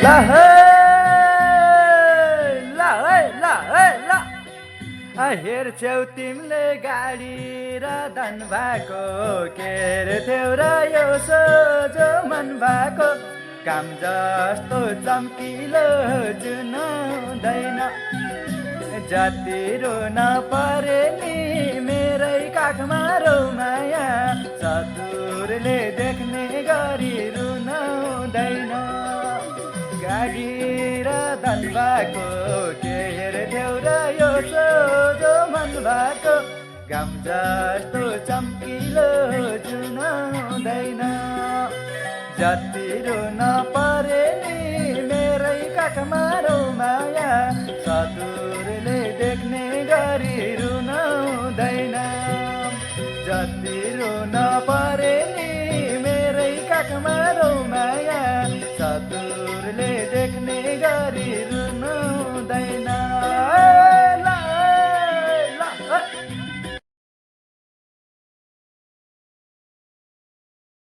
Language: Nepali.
ला हे ला है ला है ला हेर्छौ तिमीले गाडी र धन भएको के हेर्थ्यौ र यो सोझो मन भएको काम जस्तो चम्किलो जुन हुँदैन जति रुन परे नि मेरै काखमा रौ माया चतुरले देख्ने गरी रुन हुँदैन गाडी र धन भएको के हेर्थ्यौ र यो सोझो मन भएको घाम जस्तो चम्किलो जुन हुँदैन जति रुन परे नि मेरै काखमा रौ माया चतुरले देख्ने गरी रुन हुँदैन जति रुन परे नि मेरै काखमा रौ माया चतुरले देख्ने गरी